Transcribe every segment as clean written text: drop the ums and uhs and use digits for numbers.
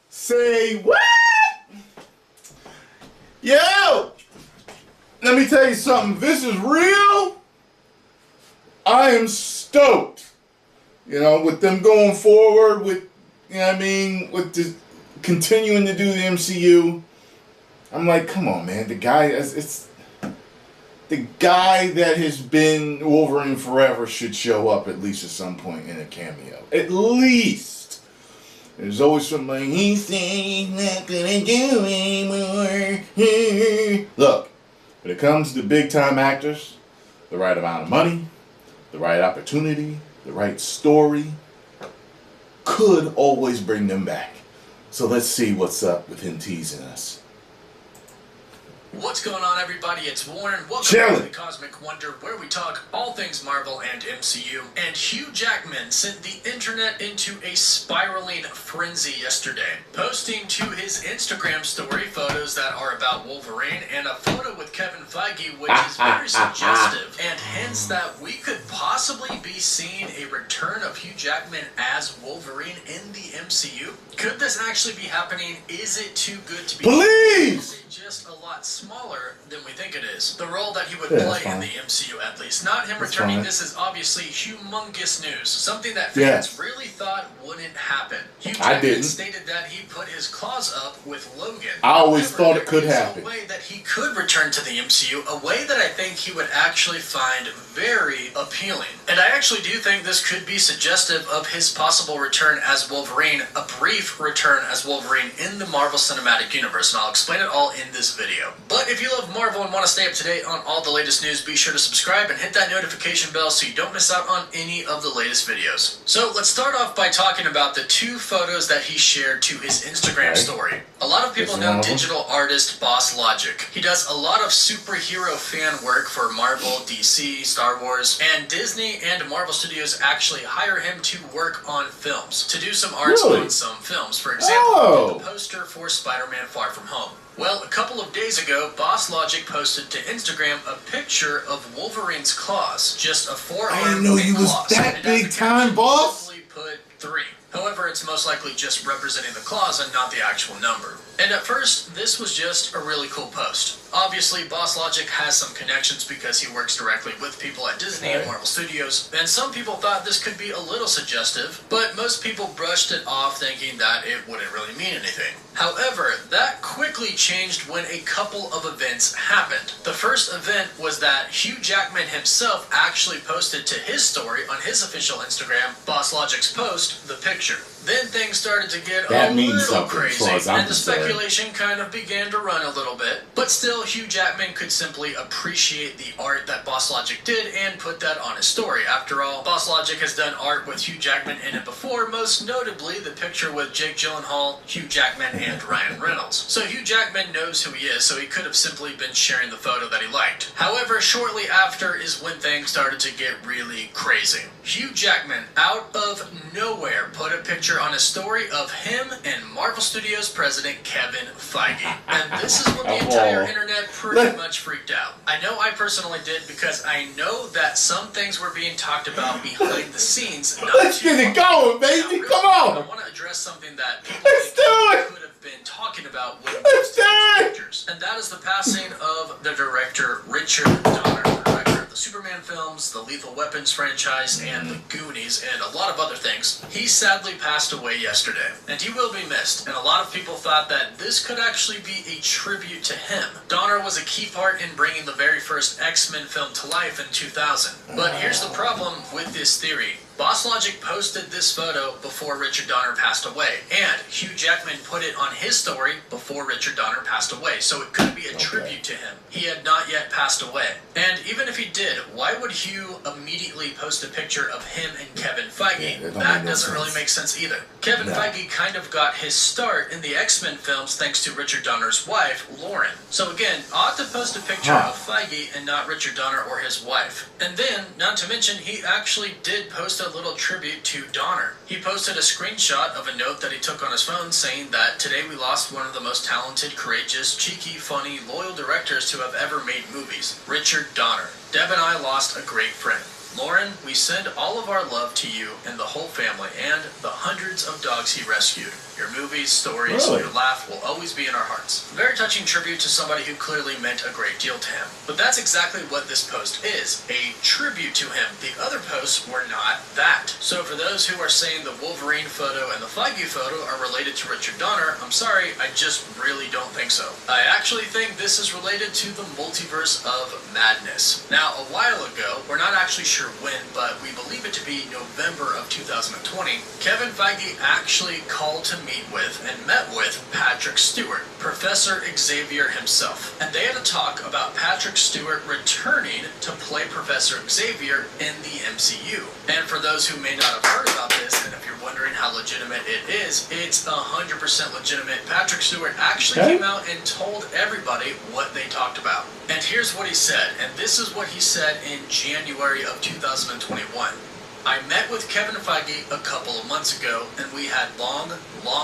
Say what? Yo! Let me tell you something. If this is real, I am stoked. You know, with them going forward with, you know what I mean, with the continuing to do the MCU. I'm like, come on, man. The guy, it's the guy that has been Wolverine forever should show up at least at some point in a cameo. At least. There's always something, he said he's not gonna do anymore. Look, when it comes to big time actors, the right amount of money, the right opportunity, the right story could always bring them back. So let's see what's up with him teasing us. What's going on, everybody? It's Warren. Welcome to the Cosmic Wonder, where we talk all things Marvel and MCU. And Hugh Jackman sent the internet into a spiraling frenzy yesterday, posting to his Instagram story photos that are about Wolverine and a photo with Kevin Feige, which is very suggestive, and hints that we could possibly be seeing a return of Hugh Jackman as Wolverine in the MCU. Could this actually be happening? Is it too good to be true? Is it just a lot smaller than we think it is? The role that he would play in the MCU, at least. Not him returning. This is obviously humongous news. Something that fans really thought wouldn't happen. Hugh Jackman stated that he put his claws up with Logan. I always thought it could happen. A way that he could return to the MCU, a way that I think he would actually find very appealing. And I actually do think this could be suggestive of his possible return as Wolverine, a brief return as Wolverine in the Marvel Cinematic Universe, and I'll explain it all in this video. But if you love Marvel and want to stay up to date on all the latest news, be sure to subscribe and hit that notification bell so you don't miss out on any of the latest videos. So let's start off by talking about the two photos that he shared to his Instagram story. A lot of people know digital artist BossLogic. He does a lot of superhero fan work for Marvel, DC, Star Wars, and Disney and Marvel Studios actually hire him to work on films, to do some arts on some films. For example, he did the poster for Spider-Man Far From Home. Well, a couple of days ago, BossLogic posted to Instagram a picture of Wolverine's claws, just a forearm. I didn't know he was that big time, boss. Put 3. However, it's most likely just representing the claws and not the actual number. And at first, this was just a really cool post. Obviously, BossLogic has some connections because he works directly with people at Disney and Marvel Studios, and some people thought this could be a little suggestive, but most people brushed it off thinking that it wouldn't really mean anything. However, that quickly changed when a couple of events happened. The first event was that Hugh Jackman himself actually posted to his story on his official Instagram, BossLogic's post, the picture. Then things started to get a little crazy, and the speculation kind of began to run a little bit. But still, Hugh Jackman could simply appreciate the art that BossLogic did and put that on his story. After all, BossLogic has done art with Hugh Jackman in it before, most notably the picture with Jake Gyllenhaal, Hugh Jackman, and Ryan Reynolds. So Hugh Jackman knows who he is, so he could have simply been sharing the photo that he liked. However, shortly after is when things started to get really crazy. Hugh Jackman, out of nowhere, put a picture on his story of him and Marvel Studios president Kevin Feige. And this is when the entire internet pretty much freaked out. I know I personally did, because I know that some things were being talked about behind the scenes. Let's get it going, baby! Now, come on! I want to address something that people could have been talking about with these pictures. And that is the passing of the director Richard Donner, the director of the Superman films, the Lethal Weapons franchise, and the Goonies, and a lot of other things. He sadly passed away yesterday, and he will be missed, and a lot of people thought that this could actually be a tribute to him. Donner was a key part in bringing the very first X-Men film to life in 2000. But here's the problem with this theory. BossLogic posted this photo before Richard Donner passed away, and Hugh Jackman put it on his story before Richard Donner passed away, so it could be a tribute to him. He had not yet passed away. And even if he did, why would Hugh immediately post a picture of him and Kevin Feige? That doesn't really make sense either. Kevin Feige kind of got his start in the X-Men films thanks to Richard Donner's wife, Lauren. So again, odd to post a picture of Feige and not Richard Donner or his wife. And then, not to mention, he actually did post a little tribute to Donner. He posted a screenshot of a note that he took on his phone saying that today we lost one of the most talented, courageous, cheeky, funny, loyal directors to have ever made movies, Richard Donner. Deb and I lost a great friend. Lauren, we send all of our love to you and the whole family and the hundreds of dogs he rescued. Your movies, stories, your laugh will always be in our hearts. A very touching tribute to somebody who clearly meant a great deal to him. But that's exactly what this post is, a tribute to him. The other posts were not that. So for those who are saying the Wolverine photo and the Feige photo are related to Richard Donner, I'm sorry, I just really don't think so. I actually think this is related to the Multiverse of Madness. Now, a while ago, we're not actually sure when, but we believe it to be November of 2020, Kevin Feige actually called to meet with and met with Patrick Stewart, Professor Xavier himself. And they had a talk about Patrick Stewart returning to play Professor Xavier in the MCU. And for those who may not have heard about this, and if you're wondering how legitimate it is, it's 100% legitimate. Patrick Stewart actually came out and told everybody what they talked about. And here's what he said, and this is what he said in January of 2021. I met with Kevin Feige a couple of months ago, and we had long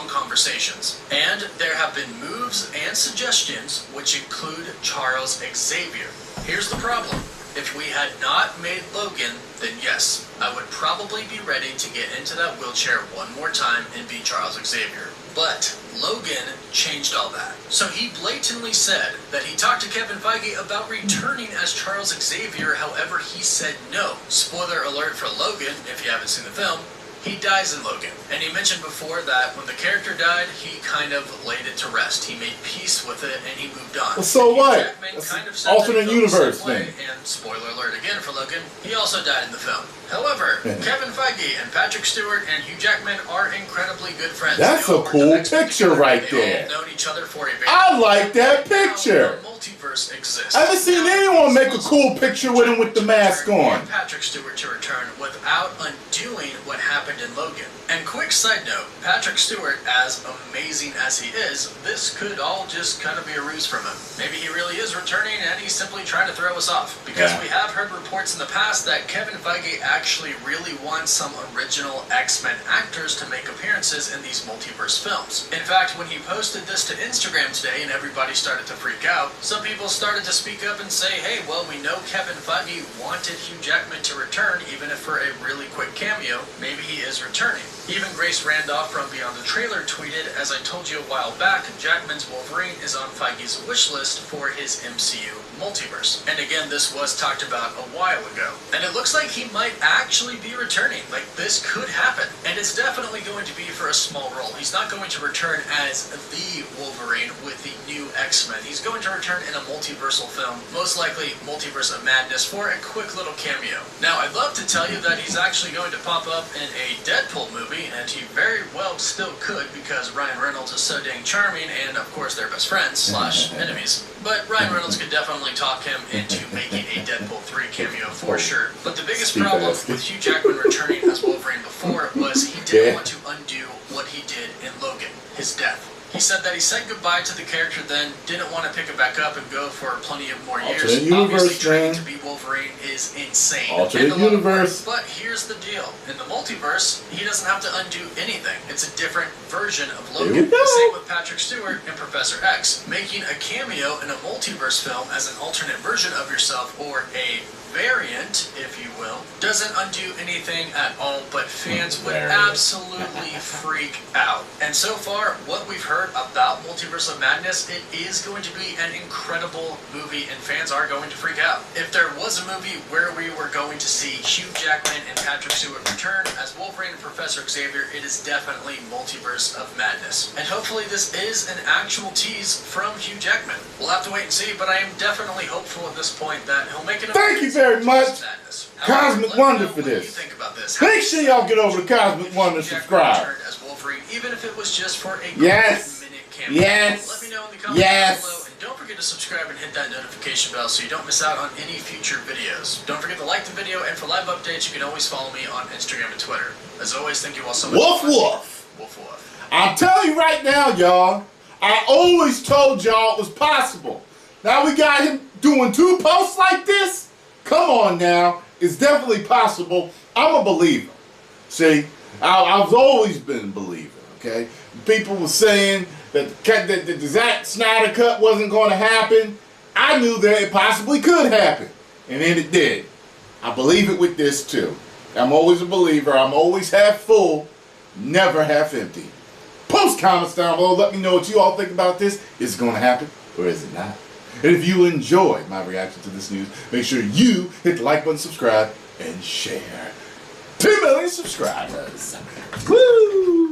conversations. And there have been moves and suggestions which include Charles Xavier. Here's the problem. If we had not made Logan, then yes, I would probably be ready to get into that wheelchair one more time and be Charles Xavier. But Logan changed all that. So he blatantly said that he talked to Kevin Feige about returning as Charles Xavier, however he said no. Spoiler alert for Logan, if you haven't seen the film. He dies in Logan. And he mentioned before that when the character died, he kind of laid it to rest. He made peace with it and he moved on. Well, so what? Jackman That's kind of alternate universe thing. And spoiler alert again for Logan, he also died in the film. However, Kevin Feige and Patrick Stewart and Hugh Jackman are incredibly good friends. That's a cool picture right there. They've known each other for a very I like that picture. Now, the multiverse exists. I haven't seen anyone make a cool picture with him with the mask on. And Patrick Stewart to return without undoing what happened in Logan. And quick side note, Patrick Stewart, as amazing as he is, this could all just kind of be a ruse from him. Maybe he really is returning and he's simply trying to throw us off. Because we have heard reports in the past that Kevin Feige actually really wants some original X-Men actors to make appearances in these multiverse films. In fact, when he posted this to Instagram today and everybody started to freak out, some people started to speak up and say, hey, well, we know Kevin Feige wanted Hugh Jackman to return, even if for a really quick cameo, maybe he is returning. Even Grace Randolph from Beyond the Trailer tweeted, as I told you a while back, Jackman's Wolverine is on Feige's wish list for his MCU multiverse. And again, this was talked about a while ago. And it looks like he might actually be returning. Like, this could happen. And it's definitely going to be for a small role. He's not going to return as the Wolverine with the new X-Men. He's going to return in a multiversal film, most likely Multiverse of Madness, for a quick little cameo. Now, I'd love to tell you that he's actually going to pop up in a Deadpool movie, and he very well still could, because Ryan Reynolds is so dang charming, and of course they're best friends / enemies. But Ryan Reynolds could definitely talk him into making a Deadpool 3 cameo for sure. But the biggest problem with Hugh Jackman returning as Wolverine before was he didn't want to undo what he did in Logan, his death. He said that he said goodbye to the character then, didn't want to pick it back up and go for plenty of more years. Obviously, trying to be Wolverine is insane. Alternate universe. But here's the deal. In the multiverse, he doesn't have to undo anything. It's a different version of Logan. The same with Patrick Stewart and Professor X. Making a cameo in a multiverse film as an alternate version of yourself, or a variant, if you will, doesn't undo anything at all, but fans would absolutely freak out. And so far, what we've heard about Multiverse of Madness, it is going to be an incredible movie, and fans are going to freak out. If there was a movie where we were going to see Hugh Jackman and Patrick Stewart return as Wolverine and Professor Xavier, it is definitely Multiverse of Madness. And hopefully this is an actual tease from Hugh Jackman. We'll have to wait and see, but I am definitely hopeful at this point that he'll make it. Thank you very much, Cosmic Wonder, for this. Make sure y'all get over to Cosmic Wonder and subscribe. As Wolverine, even if it was just for a minute cameo. Let me know in the comments below, and don't forget to subscribe and hit that notification bell so you don't miss out on any future videos. Don't forget to like the video, and for live updates, you can always follow me on Instagram and Twitter. As always, thank you all so much. Woof woof. Woof woof. I'm telling you right now, y'all, I always told y'all it was possible. Now we got him doing 2 posts like this? Come on now. It's definitely possible. I'm a believer. See, I've always been a believer, okay? People were saying that the Zack Snyder cut wasn't going to happen. I knew that it possibly could happen, and then it did. I believe it with this too. I'm always a believer. I'm always half full, never half empty. Post comments down below. Let me know what you all think about this. Is it going to happen or is it not? And if you enjoyed my reaction to this news, make sure you hit the like button, subscribe, and share. 2 million subscribers. Woo!